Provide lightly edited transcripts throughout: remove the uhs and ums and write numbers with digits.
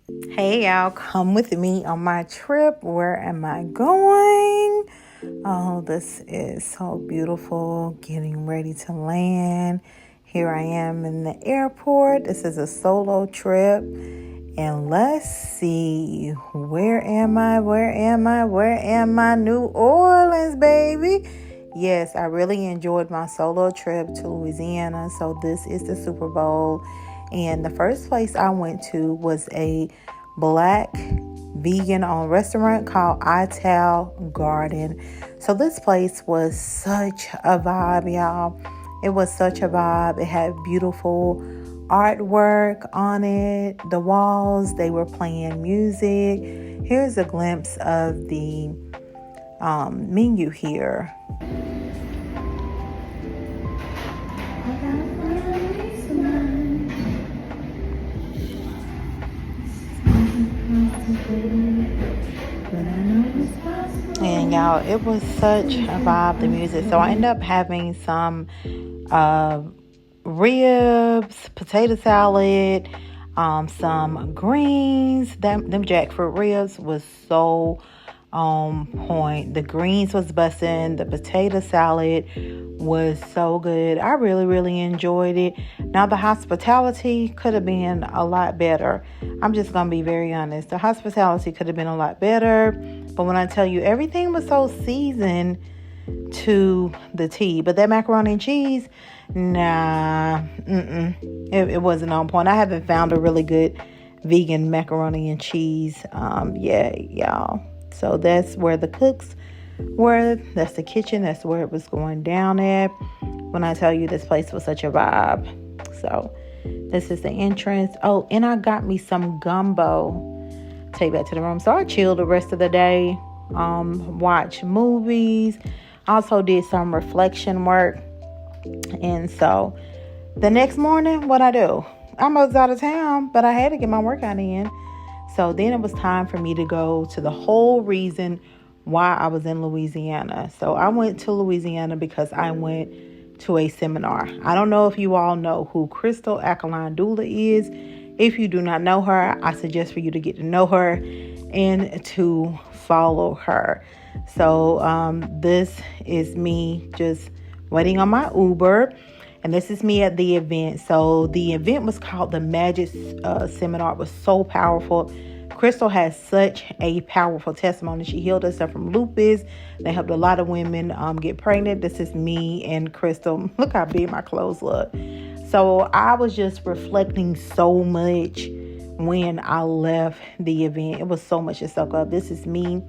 Hey y'all, come with me on my trip. Where am I going? Oh, this is so beautiful. Getting ready to land. Here I am in the airport. This is a solo trip. And let's see. Where am I? Where am I? Where am I? New Orleans, baby. Yes, I really enjoyed my solo trip to Louisiana. So this is the Super Bowl. And the first place I went to was a Black vegan-owned restaurant called Ital Garden. So this place was such a vibe, y'all. It was such a vibe. It had beautiful artwork on it. The walls, they were playing music. Here's a glimpse of the menu here. And y'all, it was such a vibe, the music. So I ended up having some ribs, potato salad, some greens. Them jackfruit ribs was so on point. The greens was bussin'. The potato salad was so good. I really, really enjoyed it. Now, the hospitality could have been a lot better. I'm just going to be very honest. The hospitality could have been a lot better. But when I tell you, everything was so seasoned to the T. But that macaroni and cheese, nah, it wasn't on point. I haven't found a really good vegan macaroni and cheese yet, y'all. So that's where the cooks were. That's the kitchen. That's where it was going down at. When I tell you, this place was such a vibe. So this is the entrance. Oh, and I got me some gumbo. Take that to the room. So I chilled the rest of the day. Watched movies. Also did some reflection work. And so the next morning, what I do? I was out of town, but I had to get my workout in. So then it was time for me to go to the whole reason why I was in Louisiana. So I went to Louisiana because I went to a seminar. I don't know if you all know who Crystal Alkaline Doula is. If you do not know her, I suggest for you to get to know her and to follow her. So this is me just waiting on my Uber. And this is me at the event. So the event was called the Magic Seminar. It was so powerful. Crystal has such a powerful testimony. She healed herself from lupus. They helped a lot of women get pregnant. This is me and Crystal. Look how big my clothes look. So I was just reflecting so much when I left the event. It was so much to soak up. This is me.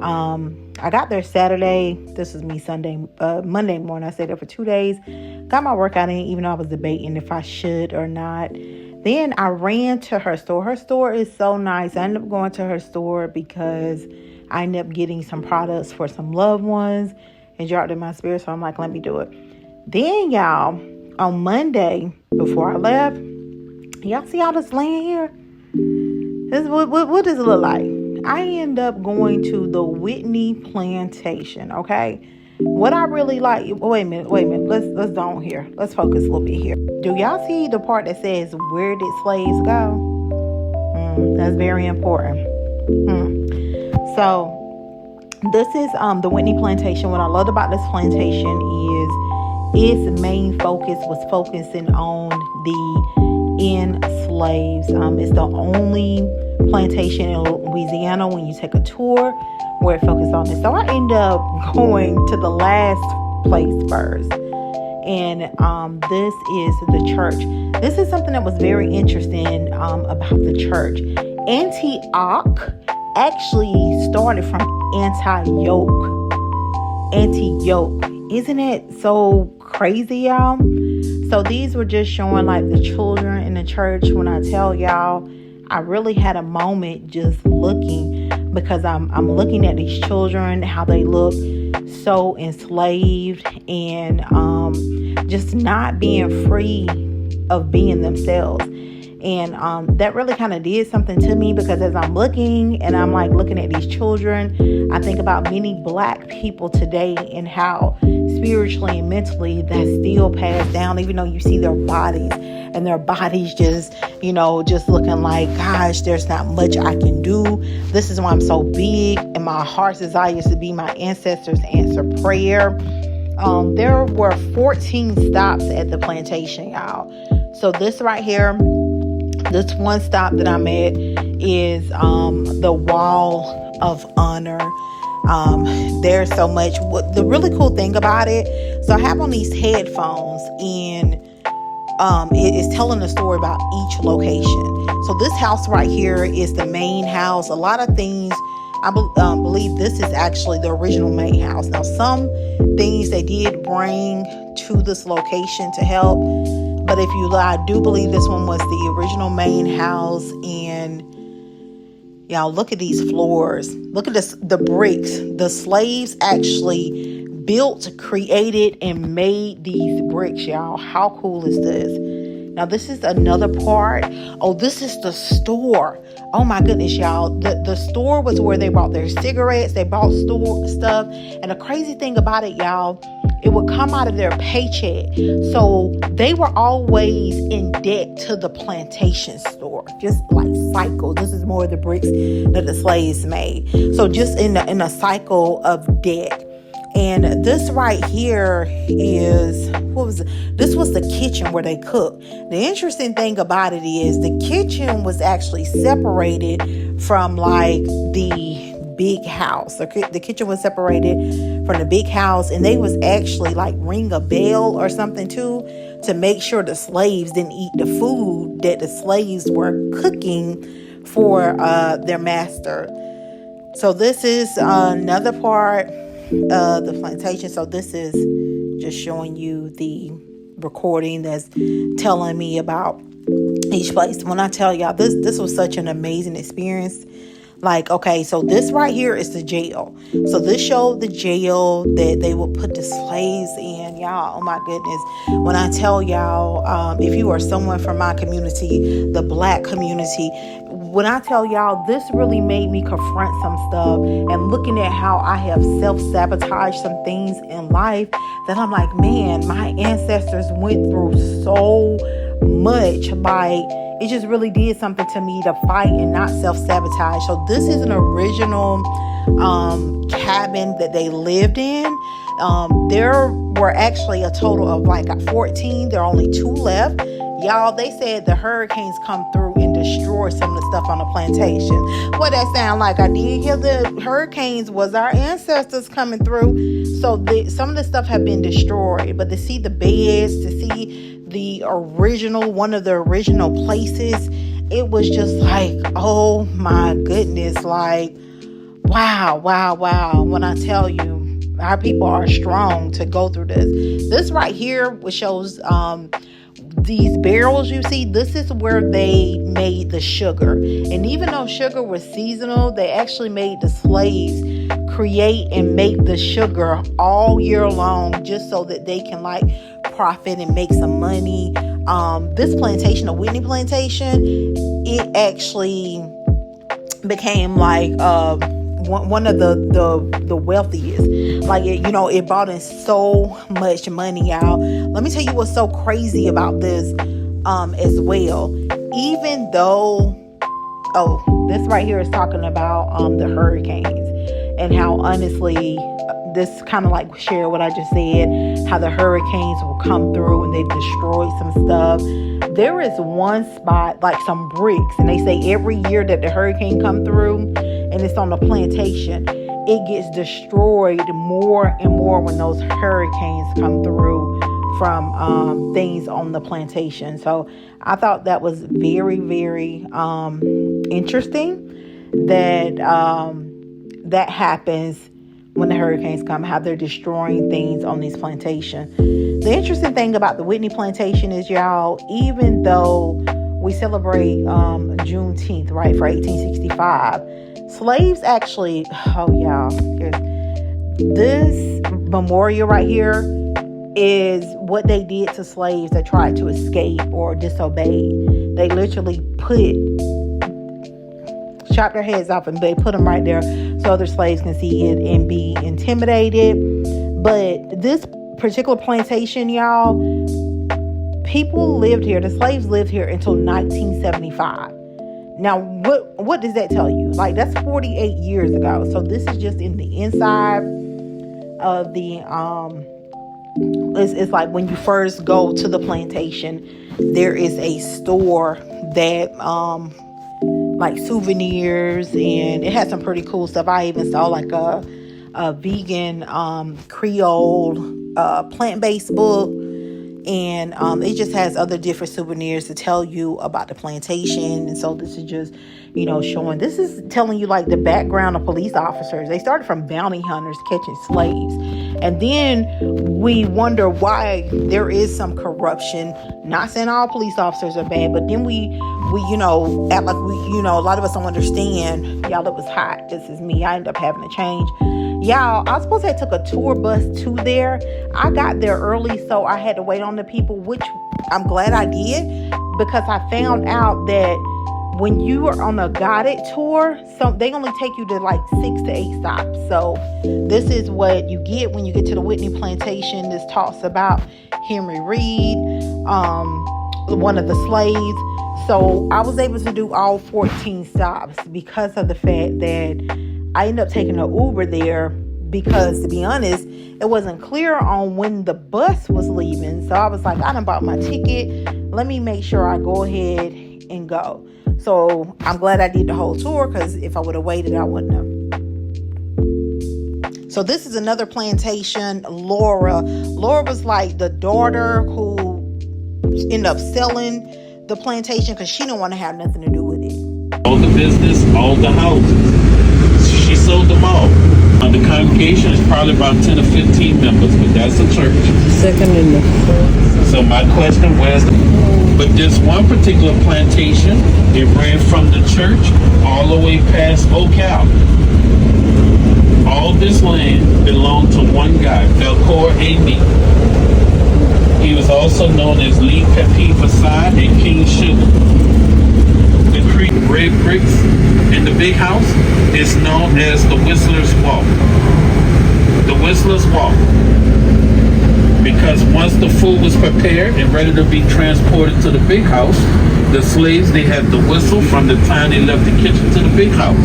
I got there Saturday. This was me Monday morning. I stayed there for 2 days. Got my workout in, even though I was debating if I should or not. Then I ran to her store. Her store is so nice. I ended up going to her store because I ended up getting some products for some loved ones. It dropped in my spirit, so I'm like, let me do it. Then, y'all, on Monday, before I left, y'all see all this land here? This what does it look like? I end up going to the Whitney Plantation, okay? What I really like, wait a minute. Let's go here. Let's focus a little bit here. Do y'all see the part that says, where did slaves go? That's very important. So this is the Whitney Plantation. What I loved about this plantation is its main focus was focusing on the enslaved. It's the only plantation in Louisiana when you take a tour where it focused on this. So I ended up going to the last place first. And this is the church. This is something that was very interesting about the church. Antioch actually started from Antioch. Isn't it so crazy, y'all? So these were just showing like the children in the church. When I tell y'all, I really had a moment just looking, because I'm looking at these children, how they look so enslaved and just not being free of being themselves. And that really kind of did something to me, because as I'm looking and I'm like looking at these children, I think about many Black people today and how spiritually and mentally that's still passed down, even though you see their bodies and their bodies just, just looking like, gosh, there's not much I can do. This is why I'm so big, and my heart's desire is to be my ancestors' answer prayer. There were 14 stops at the plantation, y'all. So this right here, this one stop that I'm at is the Wall of Honor. There's so much. The really cool thing about it, so I have on these headphones, and it is telling a story about each location. So this house right here is the main house. A lot of things, I believe this is actually the original main house. Now, some things they did bring to this location to help, but I do believe this one was the original main house. And y'all, look at these floors. Look at this, the bricks. The slaves actually built, created, and made these bricks, y'all. How cool is this? Now, this is another part. Oh, this is the store. Oh my goodness, y'all. The store was where they bought their cigarettes. They bought store stuff. And the crazy thing about it, y'all, it would come out of their paycheck. So they were always in debt to the plantation store, just like cycle. This is more of the bricks that the slaves made. So just in a cycle of debt. And this right here is, this was the kitchen where they cooked. The interesting thing about it is the kitchen was actually separated from like the big house. The kitchen was separated from the big house, and they was actually like ring a bell or something too, to make sure the slaves didn't eat the food that the slaves were cooking for their master. So this is another part of the plantation. So this is just showing you the recording that's telling me about each place. When I tell y'all, this was such an amazing experience. Like, okay, so this right here is the jail. So this showed the jail that they would put the slaves in, y'all. Oh my goodness. When I tell y'all, if you are someone from my community, the Black community, when I tell y'all, this really made me confront some stuff, and looking at how I have self-sabotaged some things in life, that I'm like, man, my ancestors went through so much. Like, it just really did something to me to fight and not self-sabotage. So this is an original cabin that they lived in. There were actually a total of like 14. There are only 2 left. Y'all, they said the hurricanes come through and destroy some of the stuff on the plantation. What that sound like? I did hear the hurricanes was our ancestors coming through. So some of the stuff have been destroyed. But to see the beds, to see one of the original places, it was just like, oh my goodness, like, wow. When I tell you, our people are strong to go through this. This right here, which shows these barrels you see, this is where they made the sugar. And even though sugar was seasonal, they actually made the slaves create and make the sugar all year long, just so that they can like profit and make some money. This plantation, the Whitney plantation, it actually became like one of the wealthiest. Like, it brought in so much money, y'all. Let me tell you what's so crazy about this as well. Even though, this right here is talking about the hurricanes, and how honestly, this kind of like share what I just said, how the hurricanes will come through and they destroy some stuff. There is one spot, like some bricks, and they say every year that the hurricane come through and it's on the plantation, it gets destroyed more and more when those hurricanes come through from things on the plantation. So I thought that was very, very interesting that that happens when the hurricanes come, how they're destroying things on these plantations. The interesting thing about the Whitney plantation is, y'all, even though we celebrate Juneteenth, right, for 1865, slaves actually, this memorial right here is what they did to slaves that tried to escape or disobey. They literally chop their heads off and they put them right there so other slaves can see it and be intimidated. But this particular plantation, y'all, people lived here. The slaves lived here until 1975. Now, what does that tell you? Like, that's 48 years ago. So this is just in the inside of the it's like when you first go to the plantation, there is a store that like souvenirs, and it had some pretty cool stuff. I even saw like a vegan Creole plant-based book, and it just has other different souvenirs to tell you about the plantation. And so this is just, showing, this is telling you like the background of police officers. They started from bounty hunters catching slaves, and then we wonder why there is some corruption. Not saying all police officers are bad, but then we act like a lot of us don't understand. Y'all, it was hot. This is me. I ended up having to change. Y'all, I was supposed to have took a tour bus to there. I got there early, so I had to wait on the people, which I'm glad I did, because I found out that when you are on a guided tour, they only take you to like 6 to 8 stops. So this is what you get when you get to the Whitney Plantation. This talks about Henry Reed, one of the slaves. So I was able to do all 14 stops because of the fact that I ended up taking an Uber there, because to be honest, it wasn't clear on when the bus was leaving. So I was like, I done bought my ticket. Let me make sure I go ahead and go. So I'm glad I did the whole tour, because if I would have waited, I wouldn't have. So this is another plantation, Laura. Laura was like the daughter who ended up selling the plantation because she didn't want to have nothing to do with it. All the business, all the houses. She sold them all. The congregation is probably about 10 or 15 members, but that's a church. Second in the first. So my question was, but this one particular plantation, it ran from the church all the way past Ocala. All this land belonged to one guy, Belcour A.B. He was also known as Lee Pepe Fasad and King Sugar. The creek red bricks in the big house is known as the Whistler's Walk. The Whistler's Walk. Because once the food was prepared and ready to be transported to the big house, the slaves, they had the whistle from the time they left the kitchen to the big house.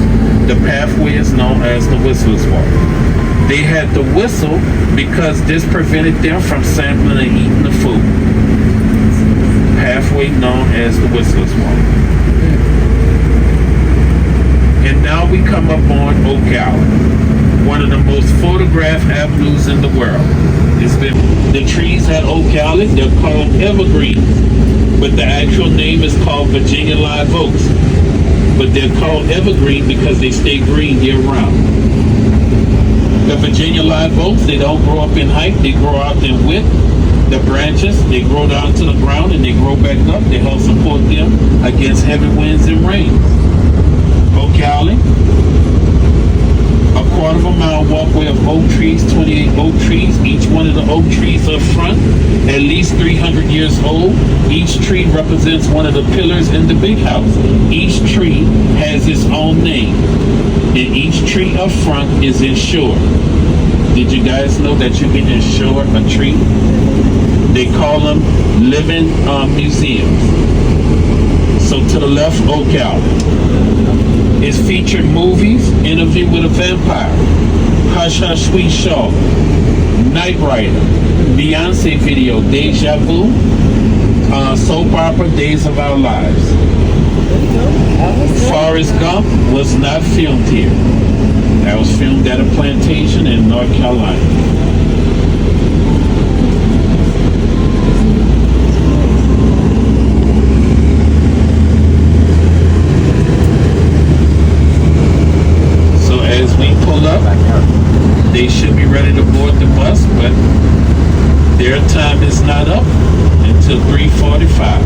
The pathway is known as the Whistler's Walk. They had the whistle because this prevented them from sampling and eating the food. Pathway known as the Whistler's Walk. And now we come up on Ocala, one of the most photographed avenues in the world. The trees at Ocala, they're called evergreens, but the actual name is called Virginia live oaks. But they're called evergreen because they stay green year round. The Virginia live oaks, they don't grow up in height, they grow out in width. The branches, they grow down to the ground and they grow back up. They help support them against heavy winds and rains. Ocala, a quarter of a mile walkway of oak trees, 28 oak trees. Each one of the oak trees up front, at least 300 years old. Each tree represents one of the pillars in the big house. Each tree has its own name, and each tree up front is insured. Did you guys know that you can insure a tree? They call them living museums. So to the left, Ocala. It's featured movies, Interview with a Vampire, Hush Hush Sweet Shaw, Knight Rider, Beyonce video, Deja Vu, soap opera, Days of Our Lives. Forrest Gump was not filmed here. That was filmed at a plantation in North Carolina. As we pull up, they should be ready to board the bus, but their time is not up until 3:45.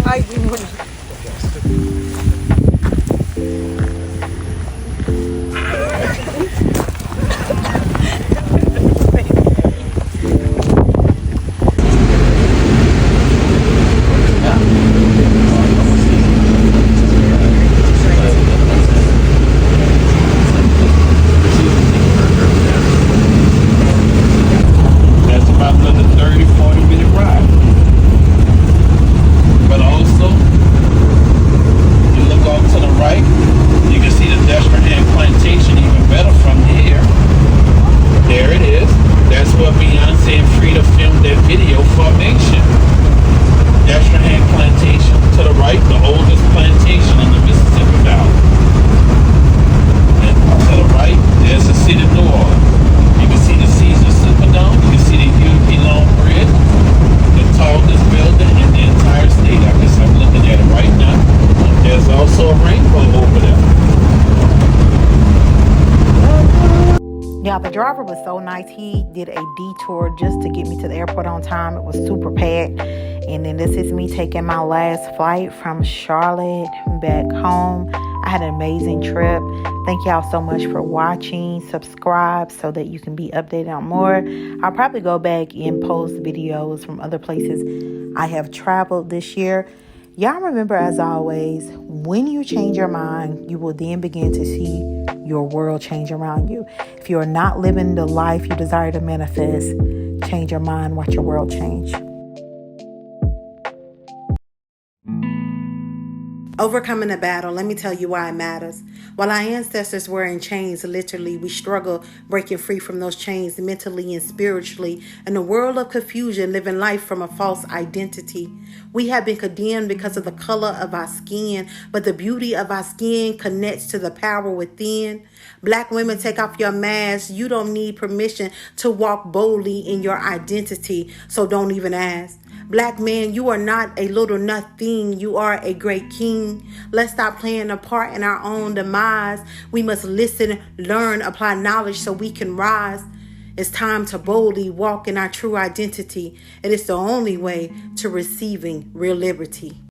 I do. Now, the driver was so nice. He did a detour just to get me to the airport on time. It was super packed. And then this is me taking my last flight from Charlotte back home. I had an amazing trip. Thank y'all so much for watching. Subscribe so that you can be updated on more. I'll probably go back and post videos from other places I have traveled this year. Y'all remember, as always, when you change your mind, you will then begin to see your world change around you. If you are not living the life you desire to manifest, change your mind, watch your world change. Overcoming a battle, let me tell you why it matters. While our ancestors were in chains, literally, we struggle breaking free from those chains mentally and spiritually in a world of confusion, living life from a false identity. We have been condemned because of the color of our skin, but the beauty of our skin connects to the power within. Black women, take off your mask. You don't need permission to walk boldly in your identity, so don't even ask. Black man, you are not a little nothing. You are a great king. Let's stop playing a part in our own demise. We must listen, learn, apply knowledge so we can rise. It's time to boldly walk in our true identity. It is the only way to receiving real liberty.